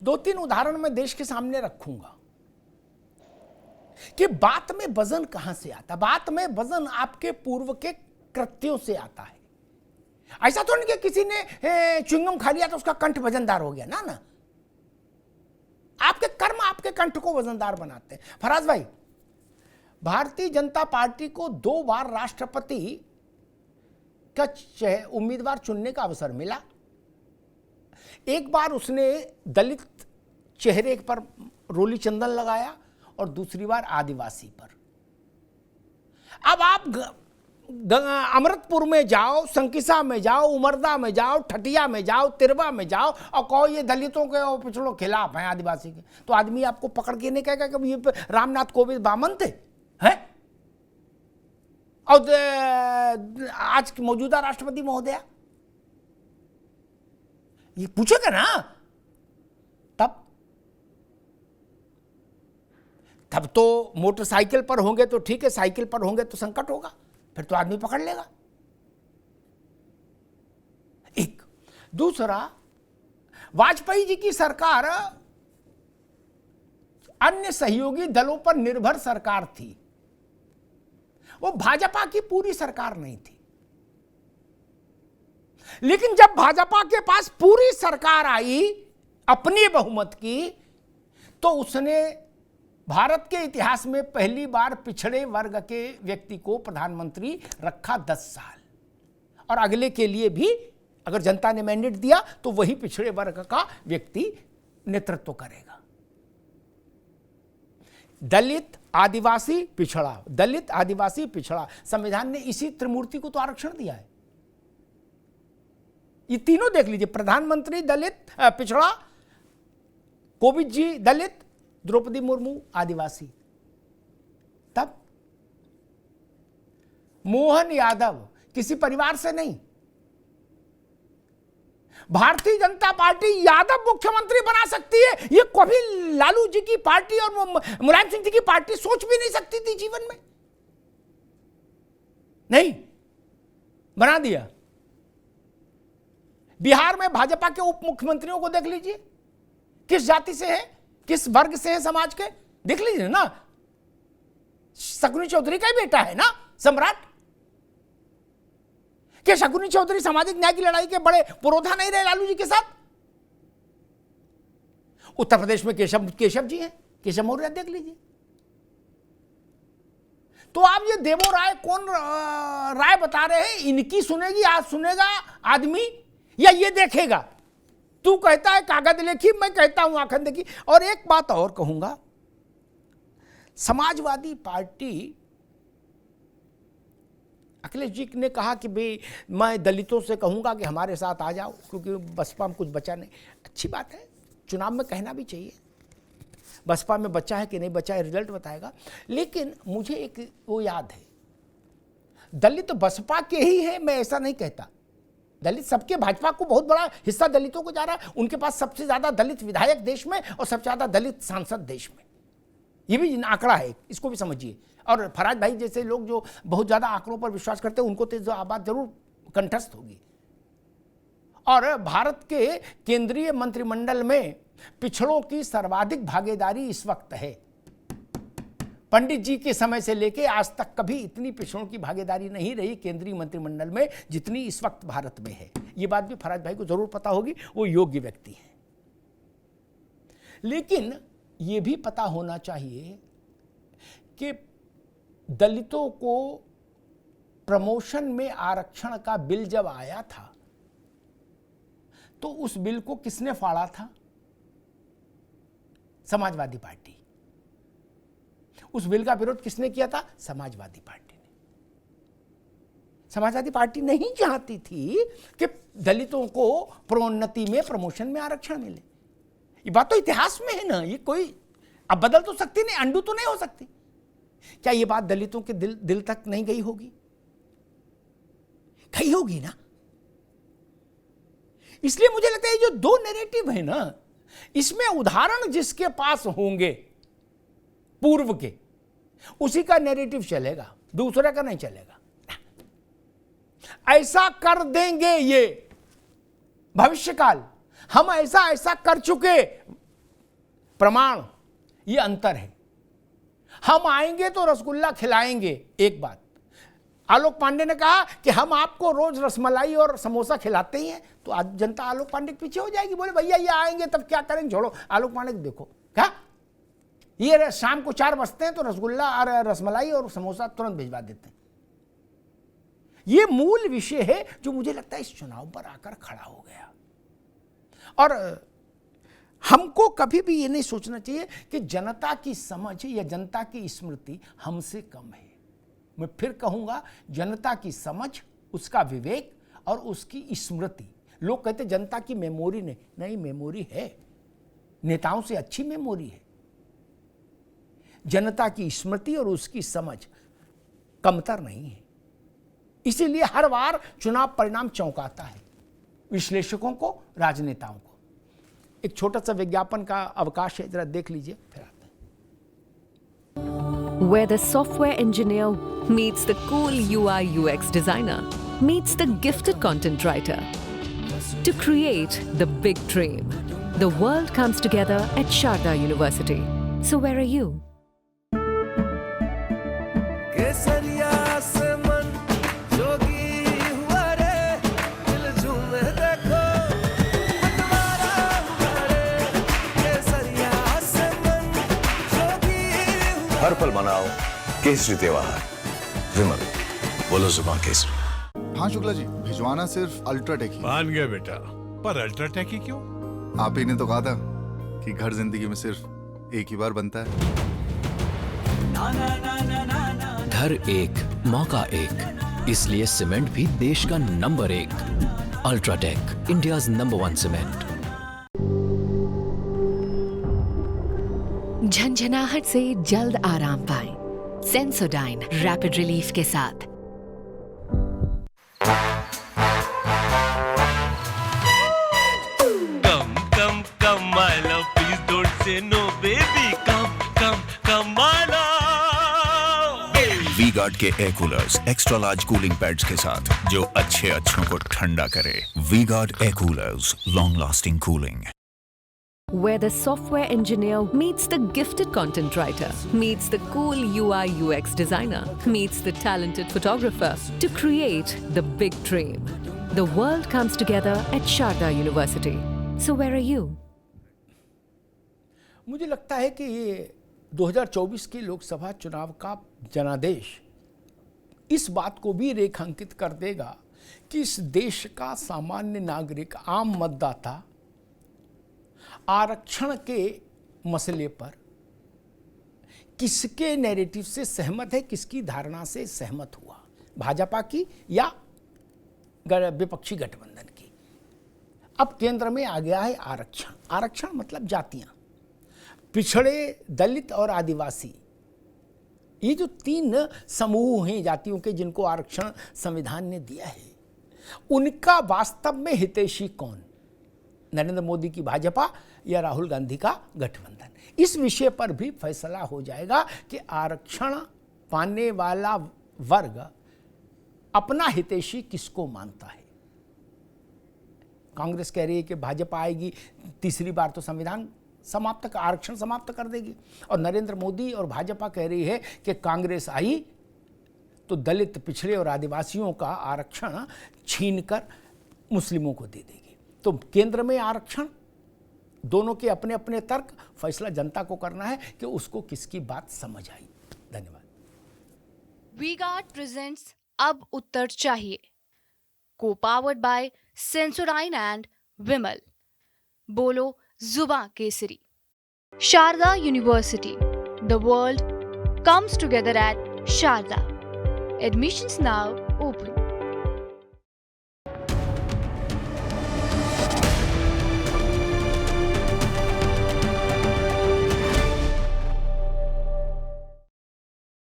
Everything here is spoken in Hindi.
दो तीन उदाहरण मैं देश के सामने रखूंगा कि बात में वजन कहां से आता। बात में वजन आपके पूर्व के कृत्यों से आता है। ऐसा तो नहीं कि किसी ने च्युइंगम खा लिया तो उसका कंठ वजनदार हो गया ना ना। आपके कर्म आपके कंठ को वजनदार बनाते हैं। फराज भाई, भारतीय जनता पार्टी को 2 बार राष्ट्रपति का उम्मीदवार चुनने का अवसर मिला। एक बार उसने दलित चेहरे पर रोली चंदन लगाया और दूसरी बार आदिवासी पर। अब आप अमृतपुर में जाओ, संकिसा में जाओ, उमरदा में जाओ, ठटिया में जाओ, तिरवा में जाओ और कहो ये दलितों के और पिछड़ों खिलाफ हैं, आदिवासी के, तो आदमी आपको पकड़ के नहीं कहेगा कि ये रामनाथ कोविंद बामन थे हैं। और आज मौजूदा राष्ट्रपति महोदया ये पूछेगा ना, तब तो मोटरसाइकिल पर होंगे तो ठीक है, साइकिल पर होंगे तो संकट होगा, फिर तो आदमी पकड़ लेगा। एक दूसरा, वाजपेयी जी की सरकार अन्य सहयोगी दलों पर निर्भर सरकार थी, वो भाजपा की पूरी सरकार नहीं थी। लेकिन जब भाजपा के पास पूरी सरकार आई अपनी बहुमत की, तो उसने भारत के इतिहास में पहली बार पिछड़े वर्ग के व्यक्ति को प्रधानमंत्री रखा 10 साल, और अगले के लिए भी अगर जनता ने मैंडेट दिया तो वही पिछड़े वर्ग का व्यक्ति नेतृत्व करेगा। दलित आदिवासी पिछड़ा, दलित आदिवासी पिछड़ा, संविधान ने इसी त्रिमूर्ति को तो आरक्षण दिया है। ये तीनों देख लीजिए, प्रधानमंत्री दलित पिछड़ा, कोविंद जी दलित, द्रौपदी मुर्मू आदिवासी। तब मोहन यादव किसी परिवार से नहीं, भारतीय जनता पार्टी यादव मुख्यमंत्री बना सकती है, ये कभी लालू जी की पार्टी और मुलायम सिंह जी की पार्टी सोच भी नहीं सकती थी जीवन में। नहीं, बना दिया। बिहार में भाजपा के उप मुख्यमंत्रियों को देख लीजिए, किस जाति से है, किस वर्ग से है समाज के, देख लीजिए ना। शकुनी चौधरी का ही बेटा है ना सम्राट। क्या शकुनी चौधरी सामाजिक न्याय की लड़ाई के बड़े पुरोधा नहीं रहे लालू जी के साथ? उत्तर प्रदेश में केशव जी हैं, केशव मौर्य देख लीजिए। तो आप ये देवो राय कौन राय बता रहे हैं, इनकी सुनेगी आज सुनेगा आदमी, या ये देखेगा? तू कहता है कागज लेखी, मैं कहता हूं आंखें देखी। और एक बात और कहूंगा, समाजवादी पार्टी, अखिलेश जी ने कहा कि भाई मैं दलितों से कहूंगा कि हमारे साथ आ जाओ क्योंकि बसपा में कुछ बचा नहीं। अच्छी बात है, चुनाव में कहना भी चाहिए, बसपा में बचा है कि नहीं बचा है रिजल्ट बताएगा। लेकिन मुझे एक वो याद है, दलित बसपा के ही है, मैं ऐसा नहीं कहता। दलित सबके, भाजपा को बहुत बड़ा हिस्सा दलितों को जा रहा है, उनके पास सबसे ज्यादा दलित विधायक देश में और सबसे ज्यादा दलित सांसद देश में, ये भी आंकड़ा है, इसको भी समझिए। और फराज भाई जैसे लोग जो बहुत ज्यादा आंकड़ों पर विश्वास करते हैं, उनको तो जो बात जरूर कंठस्थ होगी। और भारत के केंद्रीय मंत्रिमंडल में पिछड़ों की सर्वाधिक भागीदारी इस वक्त है। पंडित जी के समय से लेके आज तक कभी इतनी पिछड़ों की भागीदारी नहीं रही केंद्रीय मंत्रिमंडल में जितनी इस वक्त भारत में है। ये बात भी फराज भाई को जरूर पता होगी, वो योग्य व्यक्ति हैं। लेकिन ये भी पता होना चाहिए कि दलितों को प्रमोशन में आरक्षण का बिल जब आया था तो उस बिल को किसने फाड़ा था? समाजवादी पार्टी। उस बिल का विरोध किसने किया था? समाजवादी पार्टी ने। समाजवादी पार्टी नहीं चाहती थी कि दलितों को प्रोन्नति में, प्रमोशन में आरक्षण मिले। ये बात तो इतिहास में है ना, ये कोई अब बदल तो सकती नहीं, अंडू तो नहीं हो सकती। क्या ये बात दलितों के दिल तक नहीं गई होगी? गई होगी ना। इसलिए मुझे लगता है ये जो दो नैरेटिव है ना, इसमें उदाहरण जिसके पास होंगे पूर्व के, उसी का नैरेटिव चलेगा, दूसरे का नहीं चलेगा। ऐसा कर देंगे ये भविष्यकाल, हम ऐसा ऐसा कर चुके, प्रमाण, ये अंतर है। हम आएंगे तो रसगुल्ला खिलाएंगे, एक बात। आलोक पांडे ने कहा कि हम आपको रोज रसमलाई और समोसा खिलाते ही हैं, तो आज जनता आलोक पांडे के पीछे हो जाएगी, बोले भैया ये आएंगे तब क्या करेंगे, छोड़ो आलोक पांडे को देखो। क्या ये शाम को 4 बजते हैं तो रसगुल्ला और रसमलाई और समोसा तुरंत भिजवा देते हैं। ये मूल विषय है जो मुझे लगता है इस चुनाव पर आकर खड़ा हो गया। और हमको कभी भी ये नहीं सोचना चाहिए कि जनता की समझ या जनता की स्मृति हमसे कम है। मैं फिर कहूंगा, जनता की समझ, उसका विवेक और उसकी स्मृति। लोग कहते जनता की मेमोरी नहीं, मेमोरी है, नेताओं से अच्छी मेमोरी है। जनता की स्मृति और उसकी समझ कमतर नहीं है। इसीलिए हर बार चुनाव परिणाम चौंकाता है विश्लेषकों को, राजनेताओं को। एक छोटा सा विज्ञापन का अवकाश है, जरा देख लीजिए, फिर आते हैं। Where the software engineer meets the cool UI UX designer, meets the gifted content writer to create the big dream. The world comes together at Sharda University. So where are you? हर पल मनाओ केसरी त्योहार। विमल, बोलो जुबान केसरी। हाँ शुक्ला जी, भिजवाना सिर्फ अल्ट्राटेक ही। मान गए बेटा, पर अल्ट्राटेक ही क्यों? आप ही ने तो कहा था कि घर जिंदगी में सिर्फ एक ही बार बनता है। घर एक, मौका एक, इसलिए सीमेंट भी देश का number 1। UltraTech, India's number 1 cement. झंझनाहट से जल्द आराम पाएं सेंसोडाइन रैपिड रिलीफ के साथ। Come, my love, please don't say no, baby. Come, my love. V-Guard के air coolers extra large cooling pads के साथ, जो अच्छों को ठंडा करे। V-Guard air coolers, long lasting cooling. Where the software engineer meets the gifted content writer, meets the cool UI UX designer, meets the talented photographer to create the big dream. The world comes together at Sharda University. So where are you? मुझे लगता है कि ये 2024 के लोकसभा चुनाव का जनादेश इस बात को भी रेखांकित कर देगा कि इस देश का सामान्य नागरिक, आम मतदाता आरक्षण के मसले पर किसके नैरेटिव से सहमत है, किसकी धारणा से सहमत हुआ, भाजपा की या विपक्षी गठबंधन की। अब केंद्र में आ गया है आरक्षण। आरक्षण मतलब जातियां, पिछड़े, दलित और आदिवासी, ये जो 3 समूह हैं जातियों के जिनको आरक्षण संविधान ने दिया है, उनका वास्तव में हितैषी कौन, नरेंद्र मोदी की भाजपा या राहुल गांधी का गठबंधन। इस विषय पर भी फैसला हो जाएगा कि आरक्षण पाने वाला वर्ग अपना हितैषी किसको मानता है। कांग्रेस कह रही है कि भाजपा आएगी, तीसरी बार तो संविधान समाप्त, आरक्षण समाप्त कर देगी, और नरेंद्र मोदी और भाजपा कह रही है कि कांग्रेस आई तो दलित, पिछड़े और आदिवासियों का आरक्षण छीनकर मुस्लिमों को दे देगी। तो केंद्र में आरक्षण, दोनों के अपने अपने तर्क, फैसला जनता को करना है कि उसको किसकी बात समझ आई। धन्यवाद। वी-गार्ड प्रेजेंट्स अब उत्तर चाहिए, को powered by Sensodyne and Vimal. बोलो जुबां केसरी। Sharda university, the world comes together at Sharda. Admissions now open.